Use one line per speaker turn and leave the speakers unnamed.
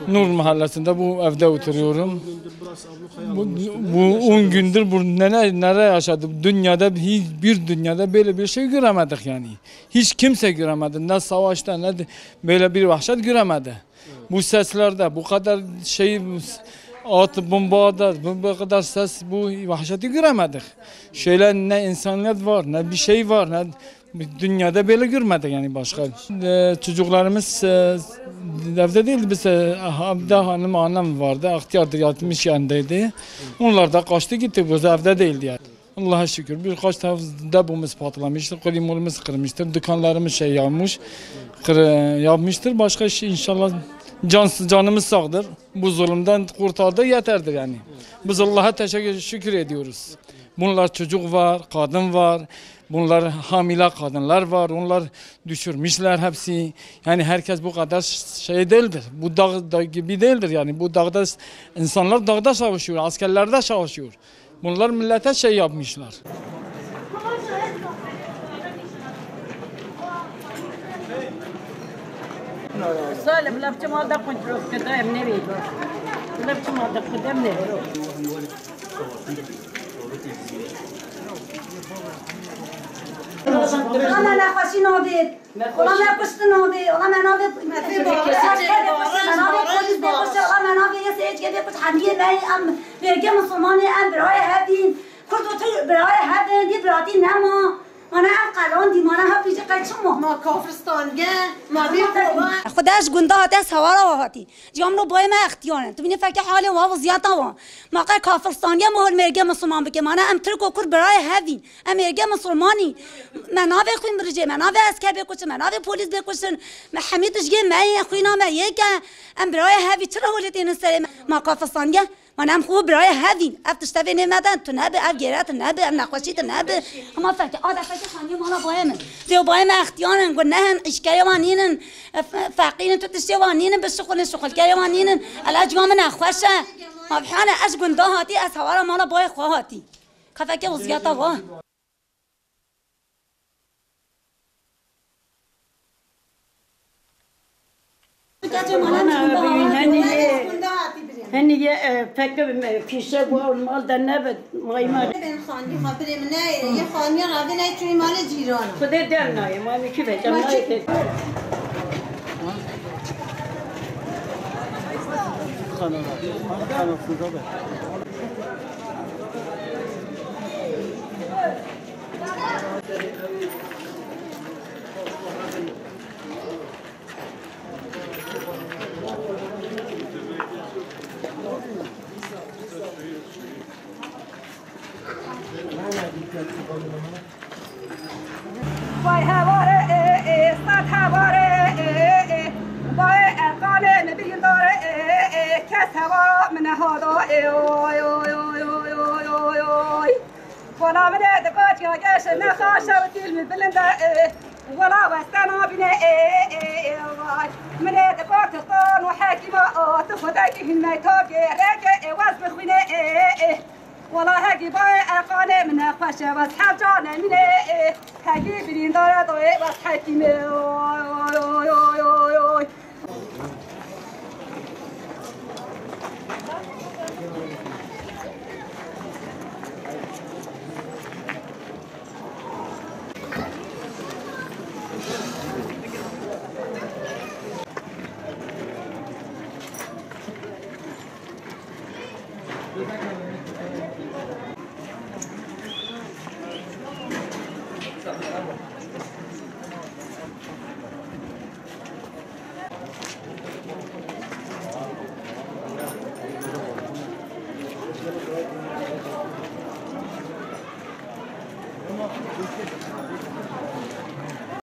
Nur Mahallesi'nde bu evde oturuyorum. Bu 10 gündür bu nereye yaşadık? Dünyada hiçbir dünyada böyle bir şey göremedik yani. Hiç kimse göremedi. Ne savaşta ne de böyle bir vahşet göremedi. Bu seslerde bu kadar şey at bombada bu kadar ses bu vahşeti göremedik. Şöyle ne insanlık var ne bir şey var ne dünyada böyle görmedik yani başka. Çocuklarımız evde değildi biz evde annem vardı ihtiyardır yatmış yanındaydı. Onlar da kaçtı gitti biz evde değildi yani. Allah'a şükür birkaç depomuz patlamıştır, klimalarımız kırmıştır, dükkanlarımız şey yanmış, yapmıştır. Başka şey inşallah canımız sağdır. Bu zulümden kurtardı yeterdir yani. Biz Allah'a teşekkür ediyoruz. Bunlar çocuk var, kadın var. Bunlar hamile kadınlar var. Onlar düşürmüşler hepsi. Yani herkes bu kadar şey değildir. Bu dağ gibi değildir yani. Bu dağda insanlar dağda savaşıyor, askerler de savaşıyor. Bunlar millete şey yapmışlar.
سالم لبچه ما دا کنترل کرده هم نمیگه لبچه ما دا خودم نمیگه
انا نخوشی نابید اولا نکشت نابید اولا منابید منابید پولیس بکشه اولا منابید یه سیج که بکش همیه بایی ام برگه مسلمانی ام برای هدین کرد و تو برای هدین دی براتی نما مانه هم قران دی مانه هم پیش قید شما
ما کافرستانگه ما بیم
خودش گنده هاتی از هوا را هاتی جام رو بای ما اختیارن تو بینه فکر حالی و زیاد نوان ما قای کافرستانگه مهل مرگه مسلمان بکه مانه ام ترک و کرد برای هدین ام مرگه مسلمانی منابع خوین برجه منابع اسکر بکشن منابع پلیس بکشن حمیدش گه مای خوینا ما یک ام برای هدی چرا هولت این سر ما کافرستانگه من هم خوب برای هدین افتش تبی نمیدن تو نبه اف گیرت نبه ام نخوشیت نبه اما فکر فکر خانی مالا بایم دیو بایم اختیارن گو نهن اشکری وانینن فقین تو تشتی وانینن به شغل کری وانینن علاج وام نخوشه ما بحانه اش گنده هاتی از هوارا مالا بای خواه هاتی خفکه وزیاتا واه
هنی یه فکر پیشه گوال مال در نبود مایمار
بین خانی خبری من نه یه خانی راوی نه چونی مال جیرانه
خدا در نایه ما میکی بچم نایه
وای هواره صد هواره وای ارقانه نبیل داره کس هوا من هادا ولا من دقات یا گش نخاشه و دیل من بلنده ولا وستنا بنا من دقات الطان وحاكمة تخدك هنا تاجي رجع وزن خوينه ولا هاجي باي أقانة من خشة بس حجانة منه هاجي برين دارة ضوء بس حكيمه